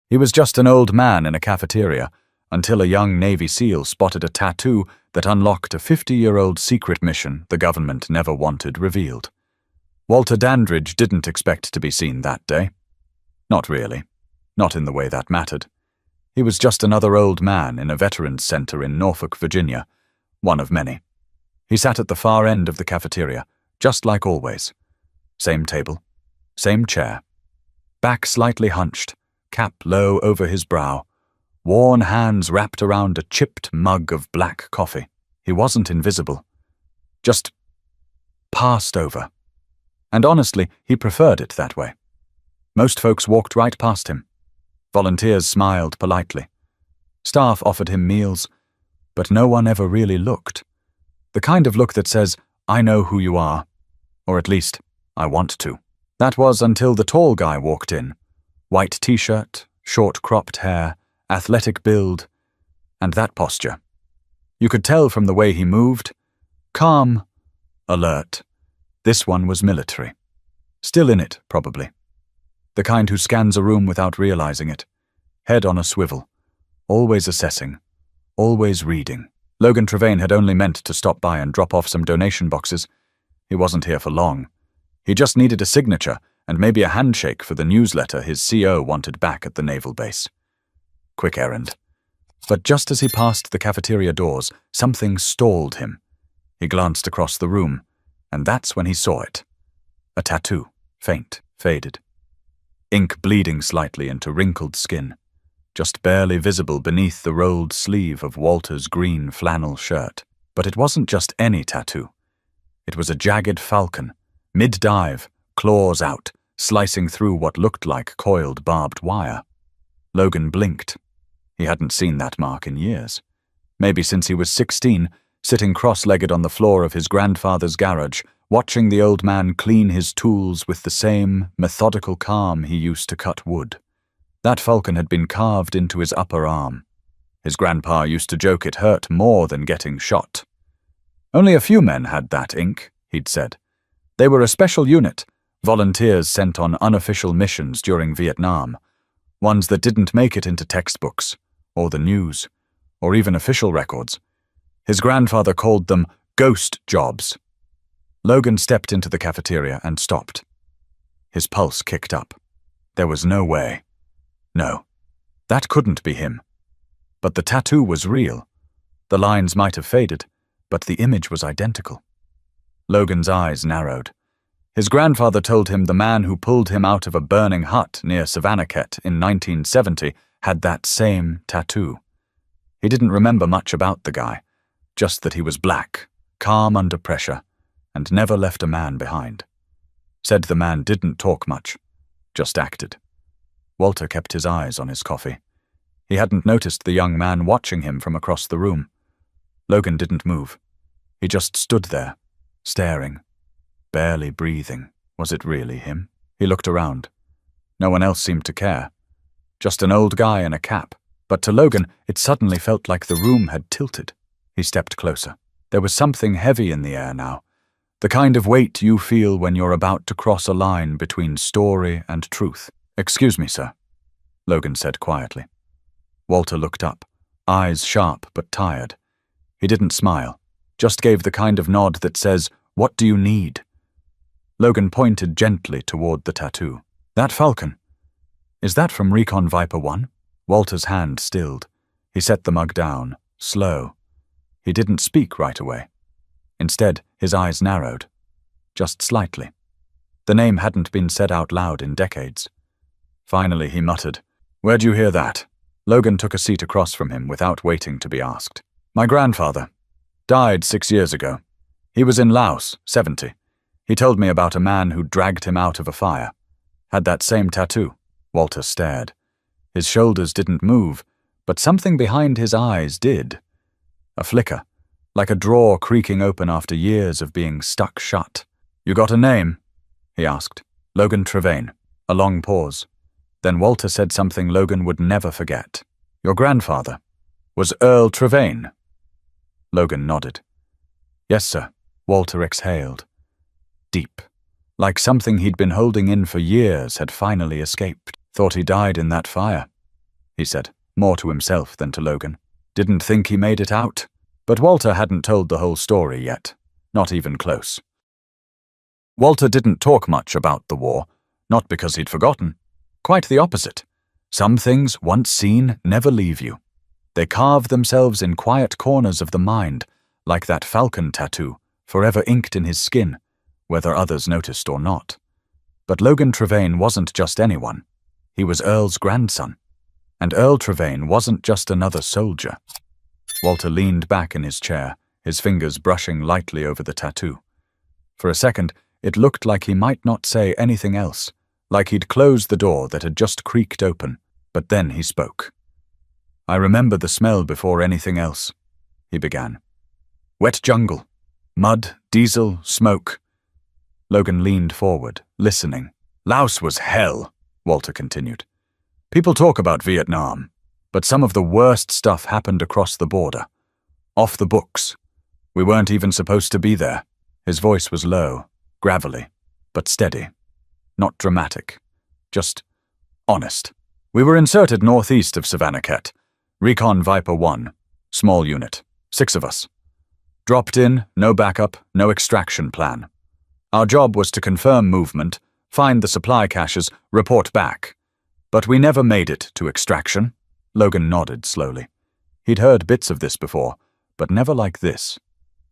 He was just an old man in a cafeteria until a young Navy SEAL spotted a tattoo that unlocked a 50-year-old secret mission the government never wanted revealed. Walter Dandridge didn't expect to be seen that day. Not really. Not in the way that mattered. He was just another old man in a veterans center in Norfolk, Virginia, one of many. He sat at the far end of the cafeteria, just like always. Same table, same chair. Back slightly hunched, cap low over his brow, worn hands wrapped around a chipped mug of black coffee. He wasn't invisible, just passed over. And honestly, he preferred it that way. Most folks walked right past him. Volunteers smiled politely. Staff offered him meals, but no one ever really looked. The kind of look that says, "I know who you are," or at least, "I want to." That was until the tall guy walked in. White t-shirt, short cropped hair, athletic build, and that posture. You could tell from the way he moved. Calm, alert. This one was military. Still in it, probably. The kind who scans a room without realizing it. Head on a swivel. Always assessing. Always reading. Logan Trevane had only meant to stop by and drop off some donation boxes. He wasn't here for long. He just needed a signature and maybe a handshake for the newsletter his CO wanted back at the naval base. Quick errand. But just as he passed the cafeteria doors, something stalled him. He glanced across the room, and that's when he saw it. A tattoo, faint, faded. Ink bleeding slightly into wrinkled skin, just barely visible beneath the rolled sleeve of Walter's green flannel shirt. But it wasn't just any tattoo. It was a jagged falcon, mid-dive, claws out, slicing through what looked like coiled barbed wire. Logan blinked. He hadn't seen that mark in years. Maybe since he was 16, sitting cross-legged on the floor of his grandfather's garage, watching the old man clean his tools with the same methodical calm he used to cut wood. That falcon had been carved into his upper arm. His grandpa used to joke it hurt more than getting shot. Only a few men had that ink, he'd said. They were a special unit, volunteers sent on unofficial missions during Vietnam, ones that didn't make it into textbooks, or the news, or even official records. His grandfather called them ghost jobs. Logan stepped into the cafeteria and stopped. His pulse kicked up. There was no way. No, that couldn't be him. But the tattoo was real. The lines might have faded, but the image was identical. Logan's eyes narrowed. His grandfather told him the man who pulled him out of a burning hut near Savannakhet in 1970 had that same tattoo. He didn't remember much about the guy, just that he was black, calm under pressure, and never left a man behind. Said the man didn't talk much, just acted. Walter kept his eyes on his coffee. He hadn't noticed the young man watching him from across the room. Logan didn't move. He just stood there, staring, barely breathing. Was it really him? He looked around. No one else seemed to care. Just an old guy in a cap. But to Logan, it suddenly felt like the room had tilted. He stepped closer. There was something heavy in the air now. The kind of weight you feel when you're about to cross a line between story and truth. "Excuse me, sir," Logan said quietly. Walter looked up, eyes sharp but tired. He didn't smile, just gave the kind of nod that says, "What do you need?" Logan pointed gently toward the tattoo. "That falcon. Is that from Recon Viper 1? Walter's hand stilled. He set the mug down, slow. He didn't speak right away. Instead, his eyes narrowed. Just slightly. The name hadn't been said out loud in decades. Finally, he muttered, "Where'd you hear that?" Logan took a seat across from him without waiting to be asked. "My grandfather. Died 6 years ago. He was in Laos, 70. He told me about a man who dragged him out of a fire. Had that same tattoo." Walter stared. His shoulders didn't move, but something behind his eyes did. A flicker, like a drawer creaking open after years of being stuck shut. "You got a name?" he asked. "Logan Trevane." A long pause. Then Walter said something Logan would never forget. "Your grandfather was Earl Trevane?" Logan nodded. "Yes, sir." Walter exhaled. Deep, like something he'd been holding in for years had finally escaped. "Thought he died in that fire." he said, more to himself than to Logan. Didn't think he made it out. But Walter hadn't told the whole story yet, not even close. Walter didn't talk much about the war, not because he'd forgotten. Quite the opposite. Some things, once seen, never leave you. They carve themselves in quiet corners of the mind, like that falcon tattoo, forever inked in his skin, whether others noticed or not. But Logan Trevane wasn't just anyone. He was Earl's grandson. And Earl Trevane wasn't just another soldier. Walter leaned back in his chair, his fingers brushing lightly over the tattoo. For a second, it looked like he might not say anything else, like he'd closed the door that had just creaked open, but then he spoke. "I remember the smell before anything else," he began. "Wet jungle. Mud, diesel, smoke." Logan leaned forward, listening. "Laos was hell," Walter continued. "People talk about Vietnam, but some of the worst stuff happened across the border. Off the books. We weren't even supposed to be there." His voice was low, gravelly, but steady. Not dramatic. Just honest. "We were inserted northeast of Savannah-Ket. Recon Viper 1. Small unit. 6 of us. Dropped in, no backup, no extraction plan. Our job was to confirm movement, find the supply caches, report back. But we never made it to extraction." Logan nodded slowly. He'd heard bits of this before, but never like this.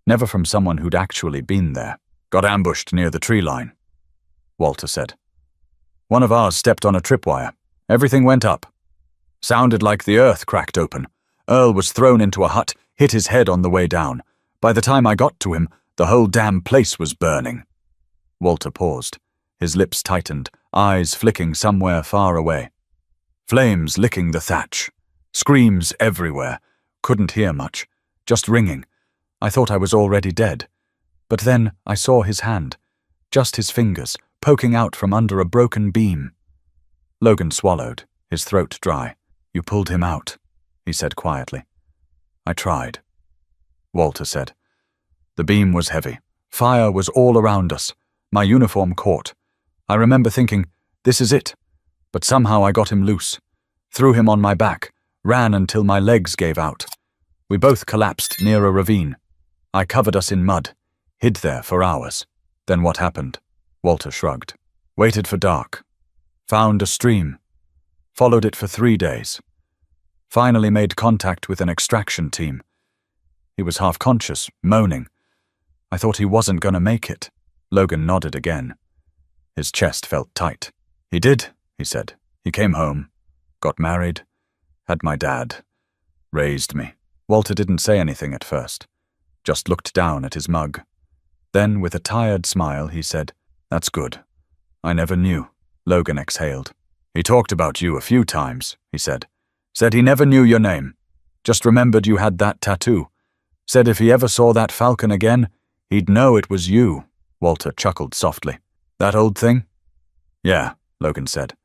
Never from someone who'd actually been there. "Got ambushed near the tree line," Walter said. "One of ours stepped on a tripwire. Everything went up. Sounded like the earth cracked open. Earl was thrown into a hut, hit his head on the way down. By the time I got to him, the whole damn place was burning." Walter paused. His lips tightened, eyes flicking somewhere far away. "Flames licking the thatch. Screams everywhere. Couldn't hear much. Just ringing. I thought I was already dead. But then I saw his hand. Just his fingers, poking out from under a broken beam." Logan swallowed, his throat dry. "You pulled him out," he said quietly. "I tried," Walter said. "The beam was heavy. Fire was all around us. My uniform caught. I remember thinking, this is it. But somehow I got him loose. Threw him on my back. Ran until my legs gave out. We both collapsed near a ravine. I covered us in mud. Hid there for hours. Then what happened?" Walter shrugged. "Waited for dark. Found a stream. Followed it for 3 days. Finally made contact with an extraction team. He was half-conscious, moaning. I thought he wasn't going to make it." Logan nodded again. His chest felt tight. "He did," he said. "He came home. Got married. Had my dad. Raised me." Walter didn't say anything at first. Just looked down at his mug. Then, with a tired smile, he said, "That's good. I never knew." Logan exhaled. "He talked about you a few times," he said. "Said he never knew your name. Just remembered you had that tattoo. Said if he ever saw that falcon again, he'd know it was you." Walter chuckled softly. "That old thing?" "Yeah," Logan said.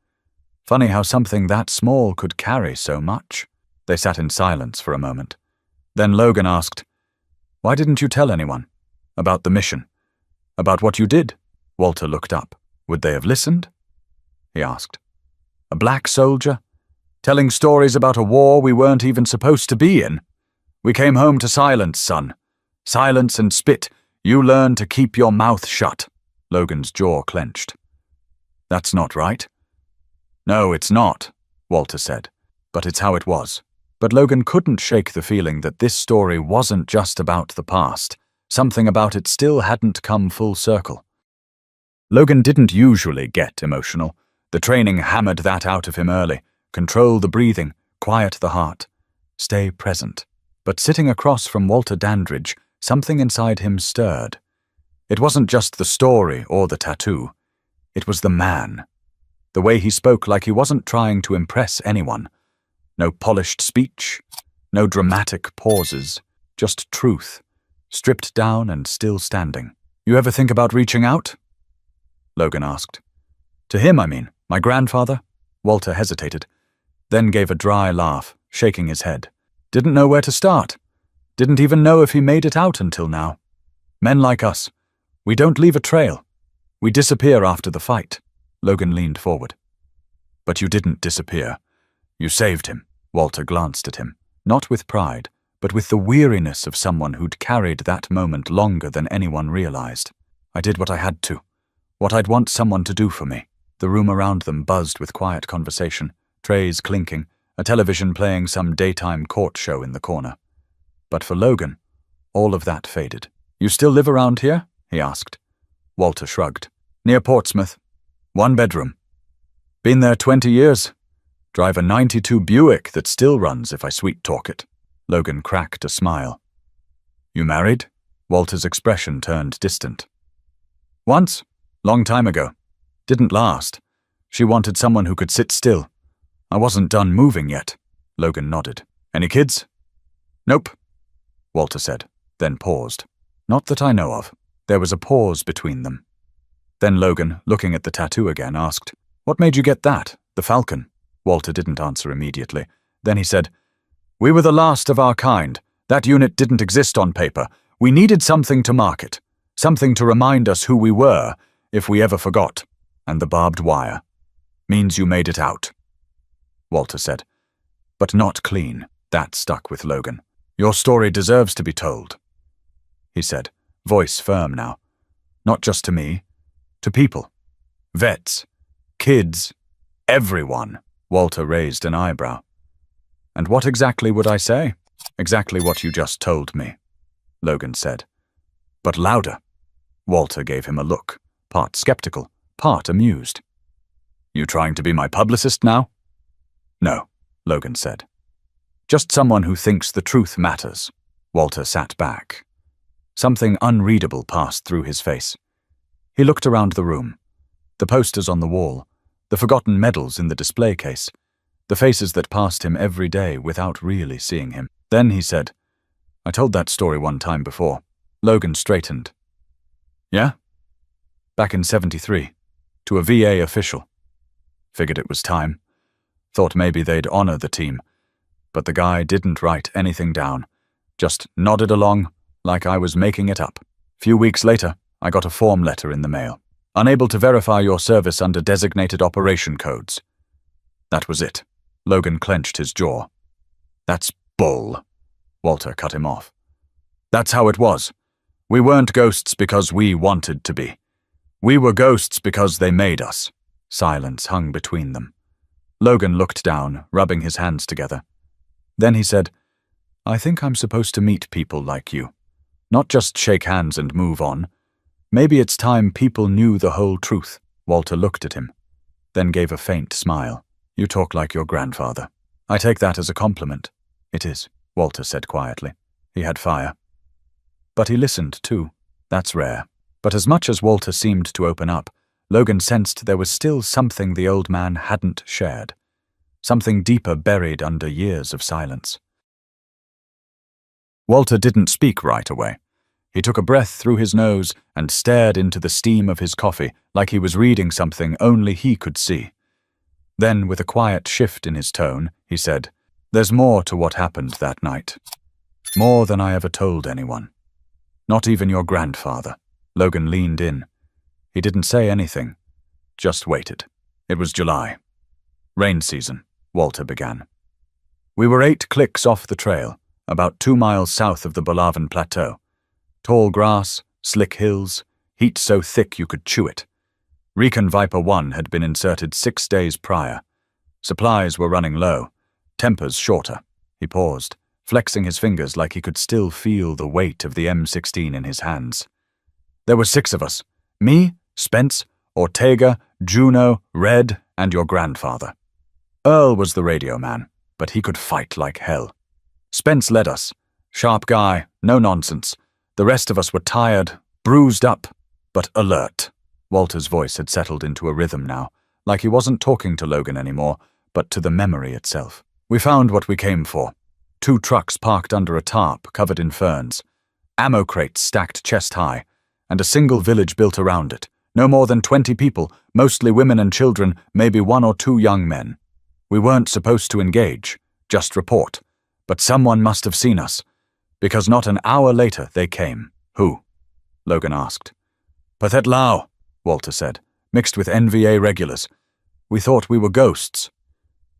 Funny how something that small could carry so much. They sat in silence for a moment. Then Logan asked, "Why didn't you tell anyone? About the mission? About what you did?" Walter looked up. "Would they have listened?" he asked. "A black soldier? Telling stories about a war we weren't even supposed to be in? We came home to silence, son. Silence and spit. You learn to keep your mouth shut." Logan's jaw clenched. "That's not right." "No, it's not," Walter said. "But it's how it was." But Logan couldn't shake the feeling that this story wasn't just about the past. Something about it still hadn't come full circle. Logan didn't usually get emotional. The training hammered that out of him early. Control the breathing, quiet the heart, stay present. But sitting across from Walter Dandridge, something inside him stirred. It wasn't just the story or the tattoo. It was the man. The way he spoke like he wasn't trying to impress anyone. No polished speech, no dramatic pauses, just truth, stripped down and still standing. "You ever think about reaching out?" Logan asked. "To him, I mean, my grandfather?" Walter hesitated, then gave a dry laugh, shaking his head. "Didn't know where to start. Didn't even know if he made it out until now. Men like us, we don't leave a trail. We disappear after the fight." Logan leaned forward. "But you didn't disappear. You saved him." Walter glanced at him, not with pride, but with the weariness of someone who'd carried that moment longer than anyone realized. I did what I had to, what I'd want someone to do for me. The room around them buzzed with quiet conversation, trays clinking, a television playing some daytime court show in the corner. But for Logan, all of that faded. You still live around here? He asked. Walter shrugged. Near Portsmouth. 1 bedroom. Been there 20 years. Drive a '92 Buick that still runs if I sweet-talk it. Logan cracked a smile. You married? Walter's expression turned distant. Once. Long time ago. Didn't last. She wanted someone who could sit still. I wasn't done moving yet. Logan nodded. Any kids? Nope, Walter said, then paused. Not that I know of. There was a pause between them. Then Logan, looking at the tattoo again, asked, What made you get that, the falcon? Walter didn't answer immediately. Then he said, We were the last of our kind. That unit didn't exist on paper. We needed something to market, something to remind us who we were, if we ever forgot. And the barbed wire. Means you made it out. Walter said, But not clean. That stuck with Logan. Your story deserves to be told, he said, voice firm now. Not just to me, to people. Vets, kids, everyone. Walter raised an eyebrow. And what exactly would I say? Exactly what you just told me, Logan said. But louder. Walter gave him a look, part skeptical, part amused. You trying to be my publicist now? No, Logan said. Just someone who thinks the truth matters. Walter sat back. Something unreadable passed through his face. He looked around the room. The posters on the wall, the forgotten medals in the display case, the faces that passed him every day without really seeing him. Then he said, I told that story one time before. Logan straightened. Yeah? Back in '73, to a VA official. Figured it was time. Thought maybe they'd honor the team. But the guy didn't write anything down, just nodded along like I was making it up. Few weeks later, I got a form letter in the mail. Unable to verify your service under designated operation codes. That was it. Logan clenched his jaw. That's bull. Walter cut him off. That's how it was. We weren't ghosts because we wanted to be. We were ghosts because they made us. Silence hung between them. Logan looked down, rubbing his hands together. Then he said, I think I'm supposed to meet people like you. Not just shake hands and move on. Maybe it's time people knew the whole truth. Walter looked at him, then gave a faint smile. You talk like your grandfather. I take that as a compliment. It is, Walter said quietly. He had fire. But he listened too. That's rare. But as much as Walter seemed to open up, Logan sensed there was still something the old man hadn't shared. Something deeper buried under years of silence. Walter didn't speak right away. He took a breath through his nose and stared into the steam of his coffee like he was reading something only he could see. Then, with a quiet shift in his tone, he said, There's more to what happened that night. More than I ever told anyone. Not even your grandfather. Logan leaned in. He didn't say anything, just waited. It was July. Rain season, Walter began. We were 8 clicks off the trail, about 2 miles south of the Bolaven Plateau. Tall grass, slick hills, heat so thick you could chew it. Recon Viper 1 had been inserted 6 days prior. Supplies were running low, tempers shorter. He paused, flexing his fingers like he could still feel the weight of the M16 in his hands. There were 6 of us. Me, Spence, Ortega, Juno, Red, and your grandfather. Earl was the radio man, but he could fight like hell. Spence led us. Sharp guy, no nonsense. The rest of us were tired, bruised up, but alert. Walter's voice had settled into a rhythm now, like he wasn't talking to Logan anymore, but to the memory itself. We found what we came for. 2 trucks parked under a tarp covered in ferns, ammo crates stacked chest high, and a single village built around it. No more than 20 people, mostly women and children, maybe 1 or 2 young men. We weren't supposed to engage, just report. But someone must have seen us, because not an hour later they came. Who? Logan asked. Pathet Lao, Walter said, mixed with NVA regulars. We thought we were ghosts.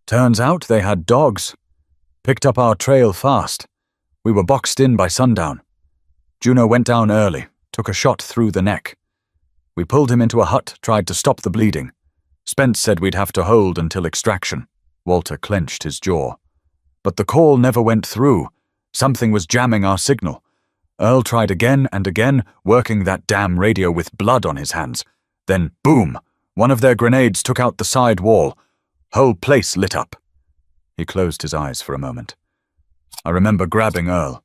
Turns out they had dogs. Picked up our trail fast. We were boxed in by sundown. Juno went down early, took a shot through the neck. We pulled him into a hut, tried to stop the bleeding. Spence said we'd have to hold until extraction. Walter clenched his jaw. But the call never went through. Something was jamming our signal. Earl tried again and again, working that damn radio with blood on his hands. Then, boom! One of their grenades took out the side wall. Whole place lit up. He closed his eyes for a moment. I remember grabbing Earl.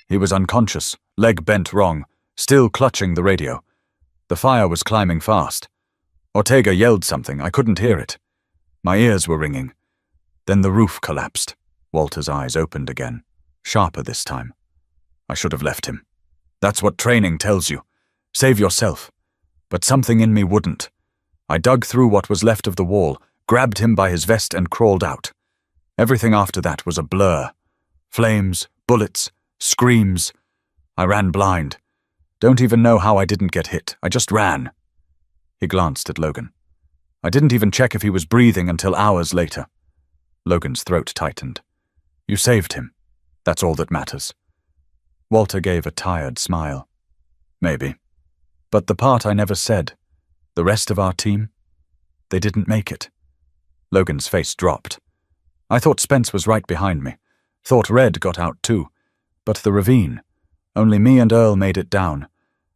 He was unconscious, leg bent wrong, still clutching the radio. The fire was climbing fast. Ortega yelled something. I couldn't hear it. My ears were ringing. Then the roof collapsed. Walter's eyes opened again, sharper this time. I should have left him. That's what training tells you. Save yourself. But something in me wouldn't. I dug through what was left of the wall, grabbed him by his vest and crawled out. Everything after that was a blur. Flames, bullets, screams. I ran blind. Don't even know how I didn't get hit. I just ran. He glanced at Logan. I didn't even check if he was breathing until hours later. Logan's throat tightened. You saved him. That's all that matters. Walter gave a tired smile. Maybe. But the part I never said, the rest of our team, they didn't make it. Logan's face dropped. I thought Spence was right behind me. Thought Red got out too. But the ravine, only me and Earl made it down.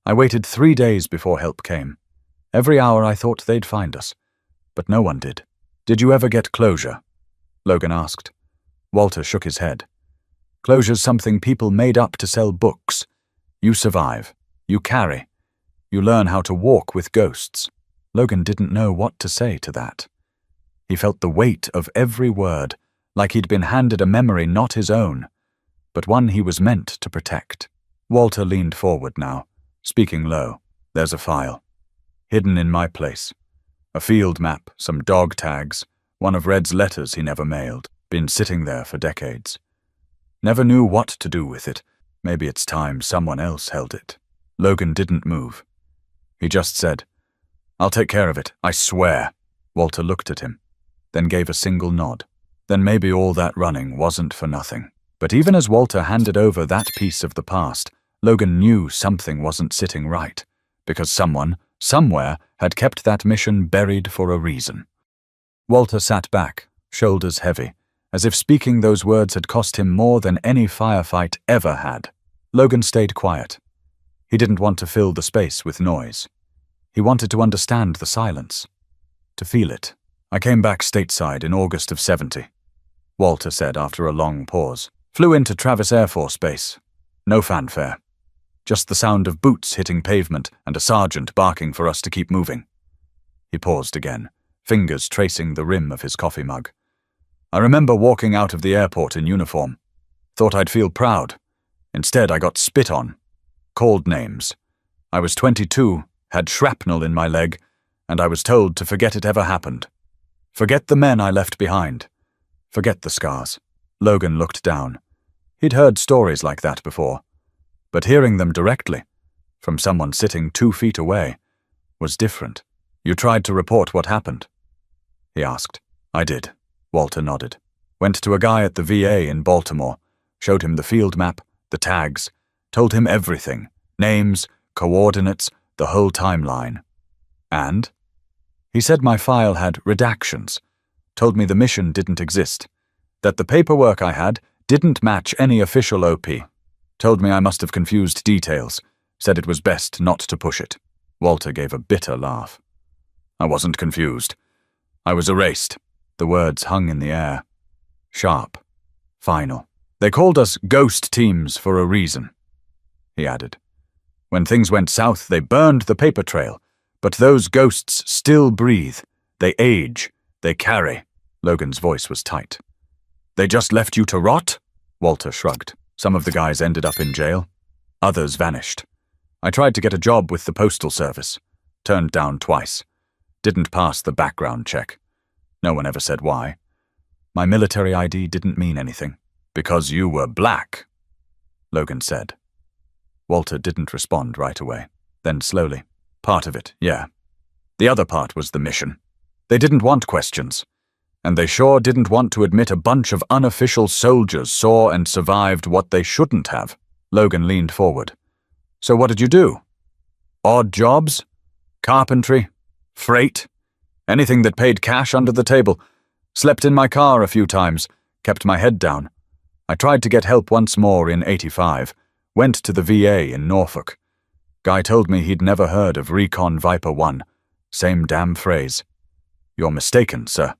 I waited 3 days before help came. Every hour I thought they'd find us. But no one did. Did you ever get closure? Logan asked. Walter shook his head. Closure's something people made up to sell books. You survive. You carry. You learn how to walk with ghosts. Logan didn't know what to say to that. He felt the weight of every word, like he'd been handed a memory not his own, but one he was meant to protect. Walter leaned forward now, speaking low. There's a file. Hidden in my place. A field map, some dog tags, one of Red's letters he never mailed. Been sitting there for decades. Never knew what to do with it. Maybe it's time someone else held it. Logan didn't move. He just said, I'll take care of it, I swear. Walter looked at him, then gave a single nod. Then maybe all that running wasn't for nothing. But even as Walter handed over that piece of the past, Logan knew something wasn't sitting right, because someone, somewhere, had kept that mission buried for a reason. Walter sat back, shoulders heavy, as if speaking those words had cost him more than any firefight ever had. Logan stayed quiet. He didn't want to fill the space with noise. He wanted to understand the silence, to feel it. I came back stateside in August of '70, Walter said after a long pause. Flew into Travis Air Force Base. No fanfare. Just the sound of boots hitting pavement and a sergeant barking for us to keep moving. He paused again, fingers tracing the rim of his coffee mug. I remember walking out of the airport in uniform. Thought I'd feel proud. Instead, I got spit on. Called names. I was 22, had shrapnel in my leg, and I was told to forget it ever happened. Forget the men I left behind. Forget the scars. Logan looked down. He'd heard stories like that before, but hearing them directly, from someone sitting 2 feet away, was different. You tried to report what happened? He asked. I did. Walter nodded. Went to a guy at the VA in Baltimore, showed him the field map, the tags, told him everything, names, coordinates, the whole timeline. And? He said my file had redactions, told me the mission didn't exist, that the paperwork I had didn't match any official OP, told me I must have confused details, said it was best not to push it. Walter gave a bitter laugh. I wasn't confused. I was erased. The words hung in the air. Sharp. Final. They called us ghost teams for a reason, he added. When things went south, they burned the paper trail, but those ghosts still breathe. They age. They carry. Logan's voice was tight. They just left you to rot? Walter shrugged. Some of the guys ended up in jail. Others vanished. I tried to get a job with the Postal Service. Turned down twice. Didn't pass the background check. No one ever said why. My military ID didn't mean anything. Because you were black, Logan said. Walter didn't respond right away. Then slowly. Part of it, yeah. The other part was the mission. They didn't want questions. And they sure didn't want to admit a bunch of unofficial soldiers saw and survived what they shouldn't have. Logan leaned forward. So what did you do? Odd jobs? Carpentry? Freight? Anything that paid cash under the table. Slept in my car a few times. Kept my head down. I tried to get help once more in '85. Went to the VA in Norfolk. Guy told me he'd never heard of Recon Viper 1. Same damn phrase. You're mistaken, sir.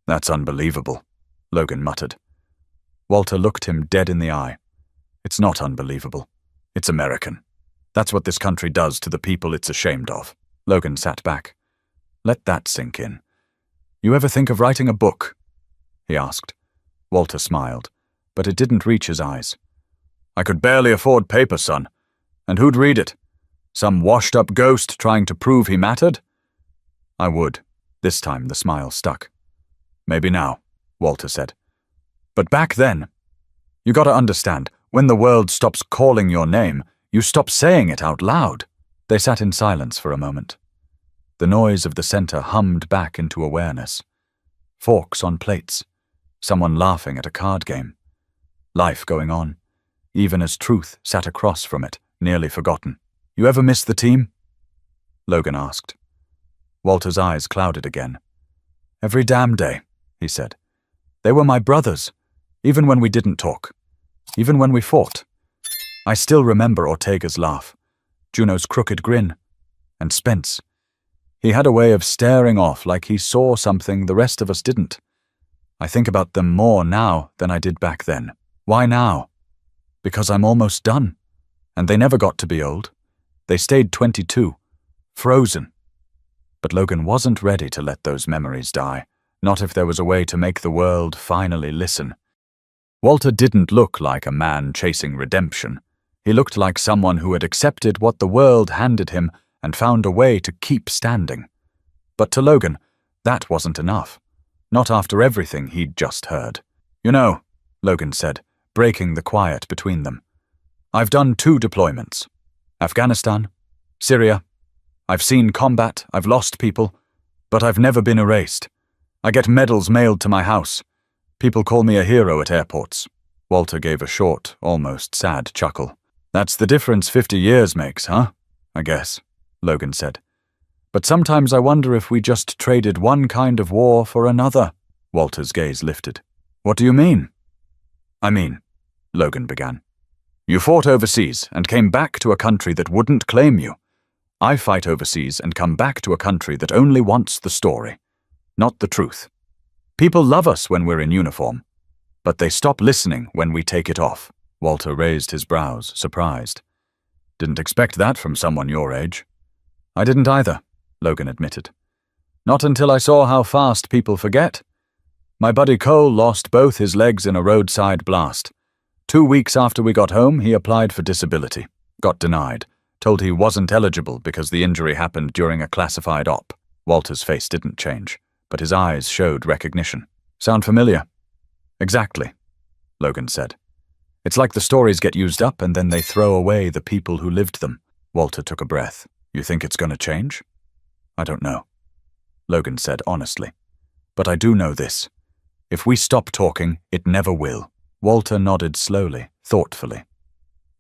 That's unbelievable, Logan muttered. Walter looked him dead in the eye. It's not unbelievable. It's American. That's what this country does to the people it's ashamed of. Logan sat back. Let that sink in. You ever think of writing a book? He asked. Walter smiled, but it didn't reach his eyes. I could barely afford paper, son. And who'd read it? Some washed-up ghost trying to prove he mattered? I would. This time the smile stuck. Maybe now, Walter said. But back then, you gotta understand, when the world stops calling your name, you stop saying it out loud. They sat in silence for a moment. The noise of the center hummed back into awareness. Forks on plates. Someone laughing at a card game. Life going on, even as truth sat across from it, nearly forgotten. You ever miss the team? Logan asked. Walter's eyes clouded again. Every damn day, he said. They were my brothers, even when we didn't talk, even when we fought. I still remember Ortega's laugh, Juno's crooked grin, and Spence. He had a way of staring off like he saw something the rest of us didn't. I think about them more now than I did back then. Why now? Because I'm almost done. And they never got to be old. They stayed 22, frozen. But Logan wasn't ready to let those memories die, not if there was a way to make the world finally listen. Walter didn't look like a man chasing redemption. He looked like someone who had accepted what the world handed him and found a way to keep standing. But to Logan, that wasn't enough. Not after everything he'd just heard. You know, Logan said, breaking the quiet between them. I've done 2 deployments. Afghanistan, Syria. I've seen combat, I've lost people, but I've never been erased. I get medals mailed to my house. People call me a hero at airports. Walter gave a short, almost sad chuckle. That's the difference 50 years makes, huh? I guess, Logan said. But sometimes I wonder if we just traded one kind of war for another. Walter's gaze lifted. What do you mean? I mean, Logan began. You fought overseas and came back to a country that wouldn't claim you. I fight overseas and come back to a country that only wants the story, not the truth. People love us when we're in uniform, but they stop listening when we take it off. Walter raised his brows, surprised. Didn't expect that from someone your age. I didn't either, Logan admitted. Not until I saw how fast people forget. My buddy Cole lost both his legs in a roadside blast. 2 weeks after we got home, he applied for disability. Got denied. Told he wasn't eligible because the injury happened during a classified op. Walter's face didn't change, but his eyes showed recognition. Sound familiar? Exactly, Logan said. It's like the stories get used up and then they throw away the people who lived them. Walter took a breath. You think it's going to change? I don't know, Logan said honestly. But I do know this. If we stop talking, it never will. Walter nodded slowly, thoughtfully.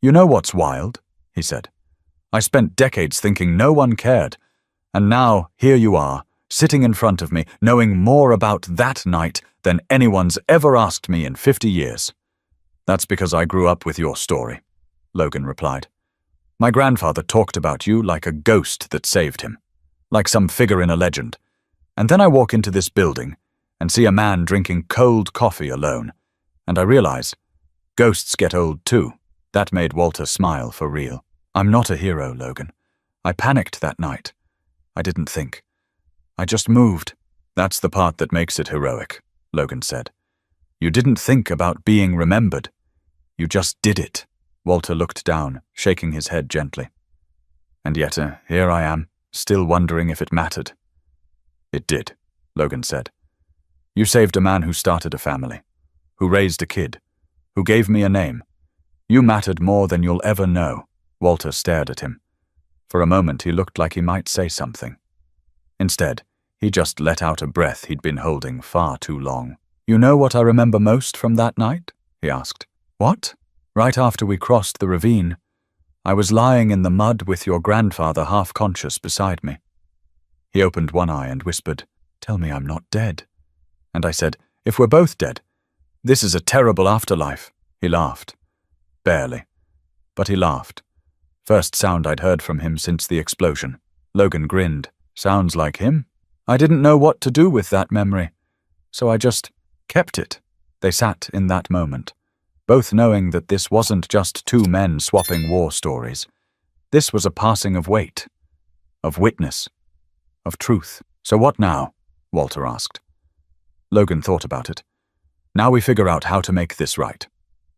You know what's wild? He said. I spent decades thinking no one cared, and now here you are, sitting in front of me, knowing more about that night than anyone's ever asked me in 50 years. That's because I grew up with your story, Logan replied. My grandfather talked about you like a ghost that saved him, like some figure in a legend. And then I walk into this building and see a man drinking cold coffee alone, and I realize ghosts get old too. That made Walter smile for real. I'm not a hero, Logan. I panicked that night. I didn't think. I just moved. That's the part that makes it heroic, Logan said. You didn't think about being remembered. You just did it. Walter looked down, shaking his head gently. And yet, here I am, still wondering if it mattered. It did, Logan said. You saved a man who started a family, who raised a kid, who gave me a name. You mattered more than you'll ever know. Walter stared at him. For a moment he looked like he might say something. Instead, He just let out a breath he'd been holding far too long. "You know what I remember most from that night?" he asked. "What?" "Right after we crossed the ravine, I was lying in the mud with your grandfather half-conscious beside me. He opened one eye and whispered, 'Tell me I'm not dead.' And I said, 'If we're both dead, this is a terrible afterlife.' He laughed. Barely. But he laughed. First sound I'd heard from him since the explosion. Logan grinned. Sounds like him. I didn't know what to do with that memory, so I just kept it." They sat in that moment, both knowing that this wasn't just two men swapping war stories. This was a passing of weight, of witness, of truth. "So what now?" Walter asked. Logan thought about it. "Now we figure out how to make this right.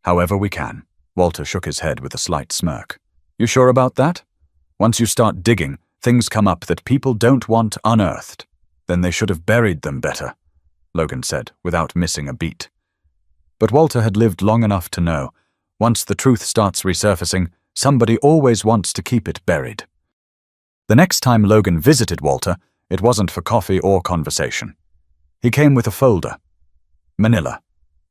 However we can." Walter shook his head with a slight smirk. "You sure about that? Once you start digging, things come up that people don't want unearthed." "Then they should have buried them better," Logan said, without missing a beat. But Walter had lived long enough to know, once the truth starts resurfacing, somebody always wants to keep it buried. The next time Logan visited Walter, it wasn't for coffee or conversation. He came with a folder. Manila.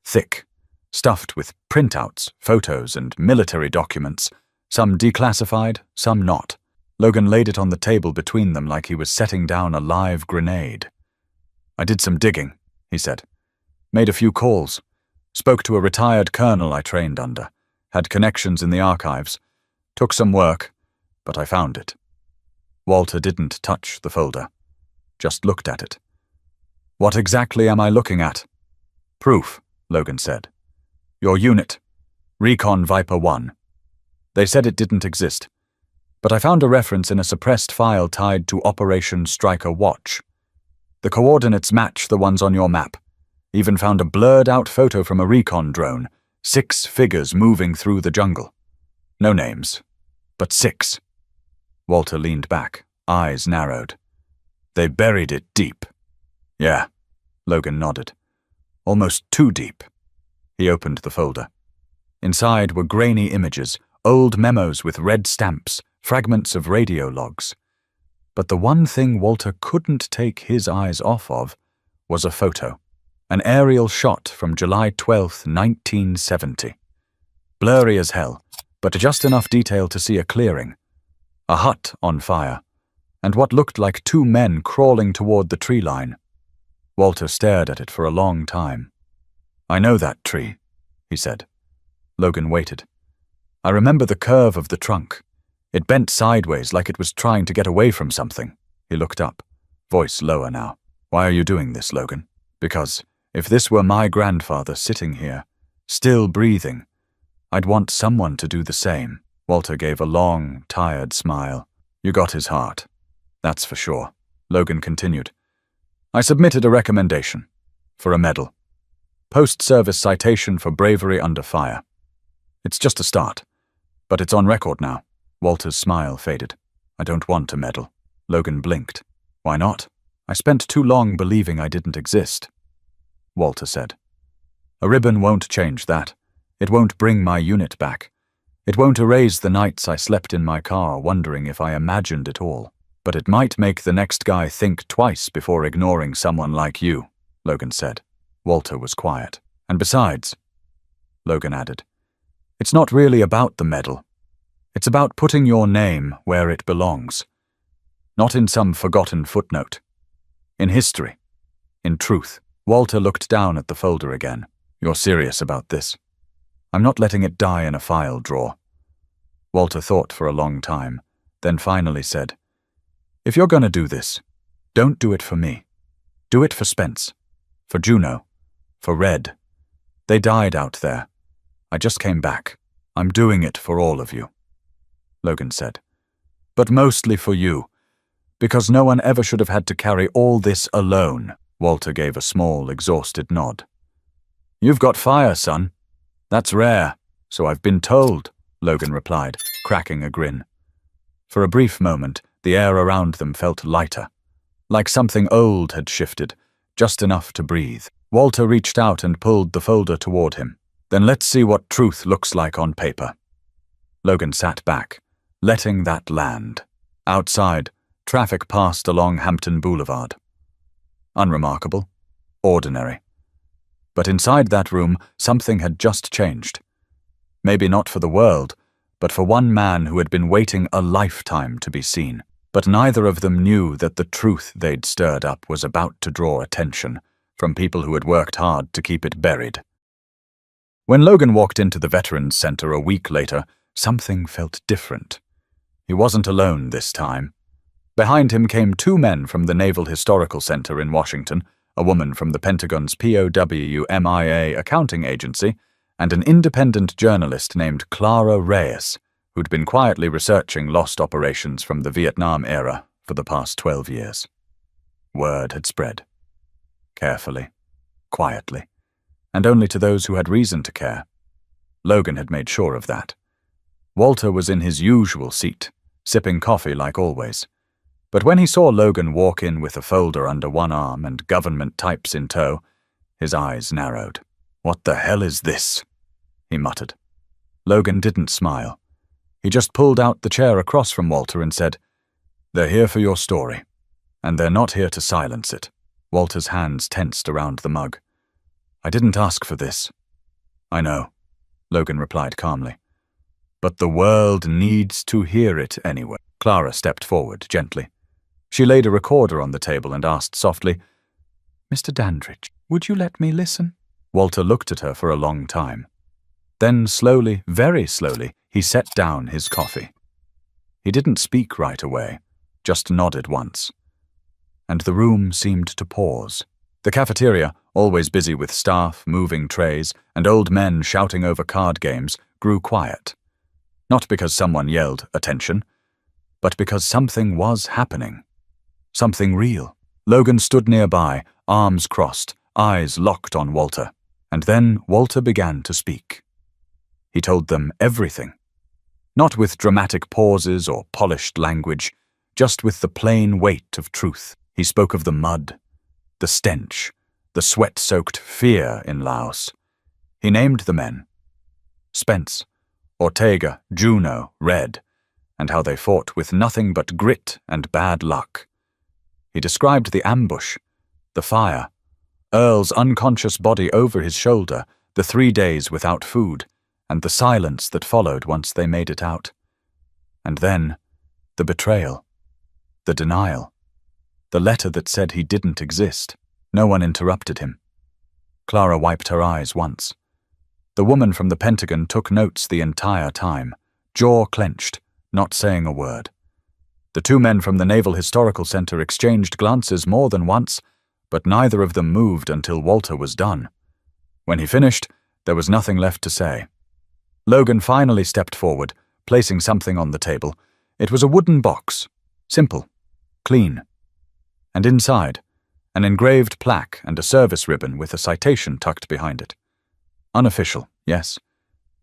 Thick. Stuffed with printouts, photos, and military documents, some declassified, some not. Logan laid it on the table between them like he was setting down a live grenade. "I did some digging," he said. "Made a few calls. Spoke to a retired colonel I trained under. Had connections in the archives. Took some work, but I found it." Walter didn't touch the folder. Just looked at it. "What exactly am I looking at?" "Proof," Logan said. "Your unit. Recon Viper 1. They said it didn't exist, but I found a reference in a suppressed file tied to Operation Striker Watch. The coordinates match the ones on your map. Even found a blurred-out photo from a recon drone, 6 figures moving through the jungle. No names, but 6. Walter leaned back, eyes narrowed. "They buried it deep." "Yeah," Logan nodded. "Almost too deep." He opened the folder. Inside were grainy images, old memos with red stamps, fragments of radio logs. But the one thing Walter couldn't take his eyes off of was a photo. An aerial shot from July 12, 1970. Blurry as hell, but just enough detail to see a clearing. A hut on fire, and what looked like 2 men crawling toward the tree line. Walter stared at it for a long time. "I know that tree," he said. Logan waited. "I remember the curve of the trunk. It bent sideways like it was trying to get away from something." He looked up, voice lower now. "Why are you doing this, Logan?" "Because if this were my grandfather sitting here, still breathing, I'd want someone to do the same." Walter gave a long, tired smile. "You got his heart. That's for sure." Logan continued. "I submitted a recommendation. For a medal. Post-service citation for bravery under fire. It's just a start. But it's on record now." Walter's smile faded. "I don't want a medal." Logan blinked. "Why not?" "I spent too long believing I didn't exist," Walter said. "A ribbon won't change that. It won't bring my unit back. It won't erase the nights I slept in my car wondering if I imagined it all. But it might make the next guy think twice before ignoring someone like you," Logan said. Walter was quiet. "And besides," Logan added, "it's not really about the medal. It's about putting your name where it belongs. Not in some forgotten footnote. In history. In truth." Walter looked down at the folder again. "You're serious about this?" "I'm not letting it die in a file drawer." Walter thought for a long time, then finally said, "If you're gonna do this, don't do it for me. Do it for Spence. For Juno. For Red. They died out there. I just came back. I'm doing it for all of you," Logan said. "But mostly for you, because no one ever should have had to carry all this alone." Walter gave a small, exhausted nod. "You've got fire, son. That's rare, so I've been told," Logan replied, cracking a grin. For a brief moment, the air around them felt lighter, like something old had shifted, just enough to breathe. Walter reached out and pulled the folder toward him. "Then let's see what truth looks like on paper." Logan sat back, letting that land. Outside, traffic passed along Hampton Boulevard. unremarkable, ordinary. But inside that room, something had just changed. Maybe not for the world, but for one man who had been waiting a lifetime to be seen. But neither of them knew that the truth they'd stirred up was about to draw attention from people who had worked hard to keep it buried. When Logan walked into the Veterans Center a week later, something felt different. He wasn't alone this time. Behind him came two men from the Naval Historical Center in Washington, a woman from the Pentagon's POW/MIA accounting agency, and an independent journalist named Clara Reyes, who'd been quietly researching lost operations from the Vietnam era for the past 12 years. Word had spread. Carefully, quietly, and only to those who had reason to care. Logan had made sure of that. Walter was in his usual seat, sipping coffee like always. But when he saw Logan walk in with a folder under one arm and government types in tow, his eyes narrowed. "What the hell is this?" he muttered. Logan didn't smile. He just pulled out the chair across from Walter and said, "They're here for your story, and they're not here to silence it." Walter's hands tensed around the mug. "I didn't ask for this." "I know," Logan replied calmly. "But the world needs to hear it anyway." Clara stepped forward gently. She laid a recorder on the table and asked softly, "Mr. Dandridge, would you let me listen?" Walter looked at her for a long time. Then slowly, very slowly, he set down his coffee. He didn't speak right away, just nodded once. And the room seemed to pause. The cafeteria, always busy with staff, moving trays, and old men shouting over card games, grew quiet. Not because someone yelled, "Attention," but because something was happening. Something real. Logan stood nearby, arms crossed, eyes locked on Walter. And then Walter began to speak. He told them everything. Not with dramatic pauses or polished language, just with the plain weight of truth. He spoke of the mud, the stench, the sweat-soaked fear in Laos. He named the men. Spence, Ortega, Juno, Red, and how they fought with nothing but grit and bad luck. He described the ambush, the fire, Earl's unconscious body over his shoulder, the 3 days without food, and the silence that followed once they made it out. And then, the betrayal, the denial, the letter that said he didn't exist. No one interrupted him. Clara wiped her eyes once. The woman from the Pentagon took notes the entire time, jaw clenched, not saying a word. The two men from the Naval Historical Center exchanged glances more than once, but neither of them moved until Walter was done. When he finished, there was nothing left to say. Logan finally stepped forward, placing something on the table. It was a wooden box, simple, clean. And inside, an engraved plaque and a service ribbon with a citation tucked behind it. Unofficial, yes,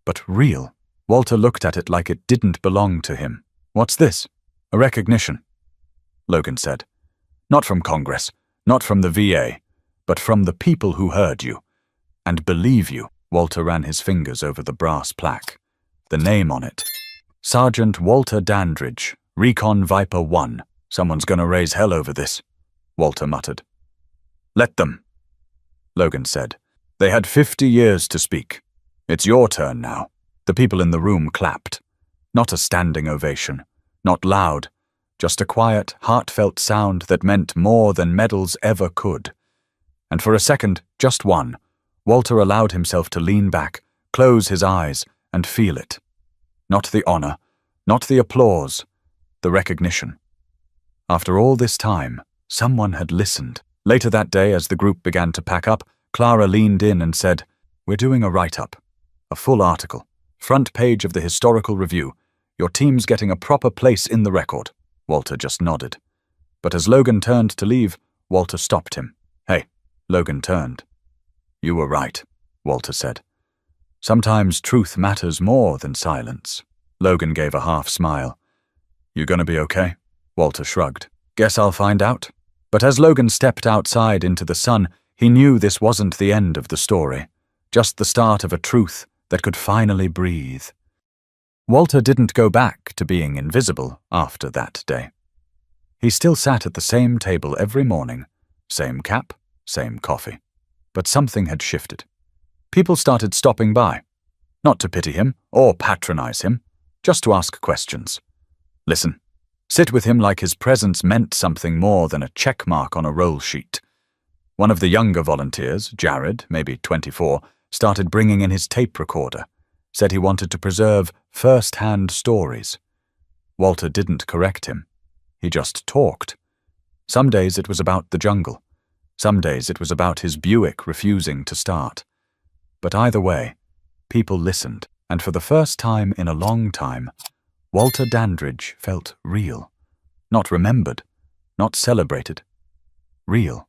but real. Walter looked at it like it didn't belong to him. "What's this?" "A recognition," Logan said. "Not from Congress, not from the VA, but from the people who heard you and believe you." Walter ran his fingers over the brass plaque. The name on it. Sergeant Walter Dandridge, Recon Viper 1. "Someone's gonna raise hell over this," Walter muttered. "Let them," Logan said. "They had 50 years to speak. It's your turn now." The people in the room clapped. Not a standing ovation. Not loud, just a quiet, heartfelt sound that meant more than medals ever could. And for a second, just one, Walter allowed himself to lean back, close his eyes, and feel it. Not the honor, not the applause, the recognition. After all this time, someone had listened. Later that day, as the group began to pack up, Clara leaned in and said, "We're doing a write-up, a full article, front page of the Historical Review. Your team's getting a proper place in the record." Walter just nodded. But as Logan turned to leave, Walter stopped him. "Hey," Logan turned. "You were right," Walter said. "Sometimes truth matters more than silence." Logan gave a half smile. "You gonna be okay?" Walter shrugged. "Guess I'll find out." But as Logan stepped outside into the sun, he knew this wasn't the end of the story, just the start of a truth that could finally breathe. Walter didn't go back to being invisible after that day. He still sat at the same table every morning, Same cap, same coffee. But something had shifted. People started stopping by, not to pity him or patronize him, just to ask questions. Listen, sit with him like his presence meant something more than a check mark on a roll sheet. One of the younger volunteers, Jared, maybe 24, started bringing in his tape recorder, said he wanted to preserve first-hand stories. Walter didn't correct him. He just talked. Some days it was about the jungle. Some days it was about his Buick refusing to start. But either way, people listened, and for the first time in a long time, Walter Dandridge felt real. Not remembered, not celebrated. Real.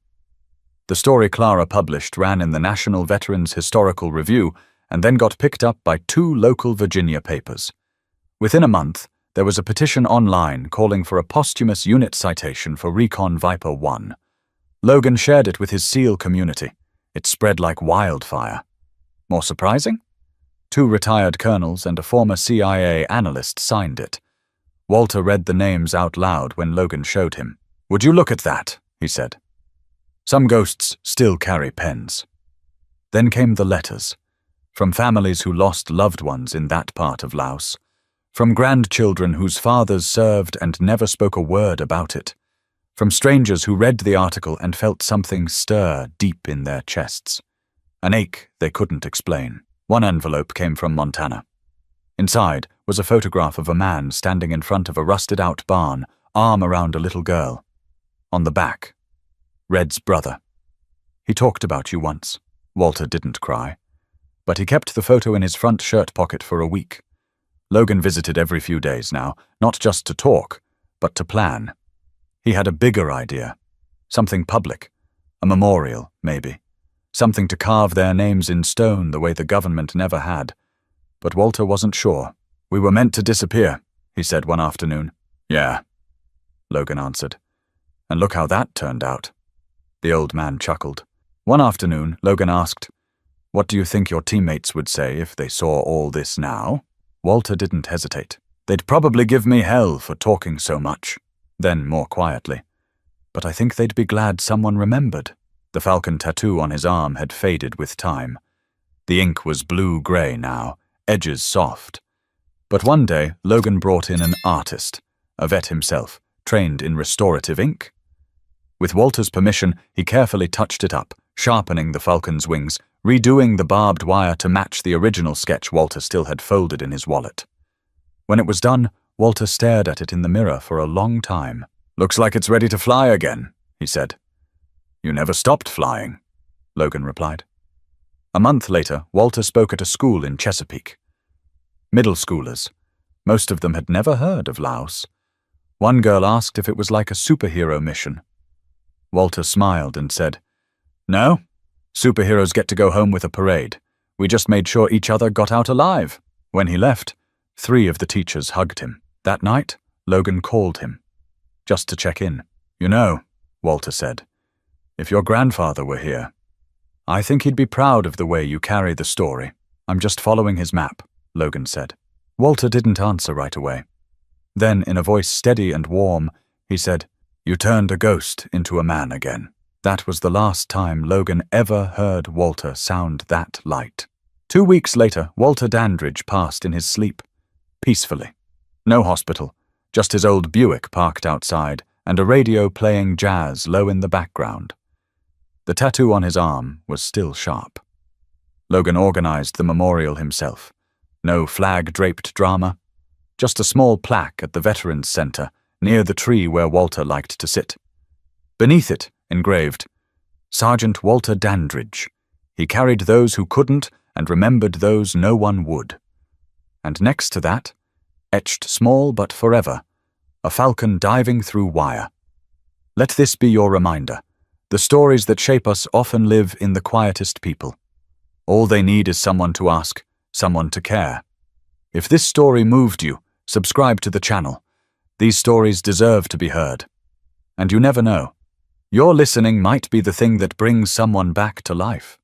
The story Clara published ran in the National Veterans Historical Review and then got picked up by 2 local Virginia papers. Within a month, there was a petition online calling for a posthumous unit citation for Recon Viper 1. Logan shared it with his SEAL community. It spread like wildfire. More surprising? 2 retired colonels and a former CIA analyst signed it. Walter read the names out loud when Logan showed him. "Would you look at that?" he said. Some ghosts still carry pens. Then came the letters, from families who lost loved ones in that part of Laos, from grandchildren whose fathers served and never spoke a word about it, from strangers who read the article and felt something stir deep in their chests, an ache they couldn't explain. One envelope came from Montana. Inside was a photograph of a man standing in front of a rusted-out barn, arm around a little girl. On the back, Red's brother. "He talked about you once." Walter didn't cry, but he kept the photo in his front shirt pocket for a week. Logan visited every few days now, not just to talk, but to plan. He had a bigger idea. Something public. A memorial, maybe. Something to carve their names in stone the way the government never had. But Walter wasn't sure. "We were meant to disappear," he said one afternoon. "Yeah," Logan answered. "And look how that turned out." The old man chuckled. One afternoon, Logan asked, "What do you think your teammates would say if they saw all this now?" Walter didn't hesitate. "They'd probably give me hell for talking so much." Then, more quietly, "But I think they'd be glad someone remembered." The falcon tattoo on his arm had faded with time. The ink was blue-gray now, edges soft. But one day, Logan brought in an artist, a vet himself, trained in restorative ink. With Walter's permission, he carefully touched it up, sharpening the falcon's wings, redoing the barbed wire to match the original sketch Walter still had folded in his wallet. When it was done, Walter stared at it in the mirror for a long time. "Looks like it's ready to fly again," he said. "You never stopped flying," Logan replied. A month later, Walter spoke at a school in Chesapeake. Middle schoolers. Most of them had never heard of Laos. One girl asked if it was like a superhero mission. Walter smiled and said, "No, superheroes get to go home with a parade. We just made sure each other got out alive." When he left, 3 of the teachers hugged him. That night, Logan called him, just to check in. "You know," Walter said, "if your grandfather were here, I think he'd be proud of the way you carry the story." "I'm just following his map," Logan said. Walter didn't answer right away. Then, in a voice steady and warm, he said, "You turned a ghost into a man again." That was the last time Logan ever heard Walter sound that light. 2 weeks later, Walter Dandridge passed in his sleep, peacefully. No hospital, just his old Buick parked outside and a radio playing jazz low in the background. The tattoo on his arm was still sharp. Logan organized the memorial himself. No flag-draped drama, just a small plaque at the Veterans Center near the tree where Walter liked to sit. Beneath it, engraved, "Sergeant Walter Dandridge. He carried those who couldn't and remembered those no one would." And next to that, etched small but forever, a falcon diving through wire. Let this be your reminder. The stories that shape us often live in the quietest people. All they need is someone to ask, someone to care. If this story moved you, subscribe to the channel. These stories deserve to be heard. And you never know. Your listening might be the thing that brings someone back to life.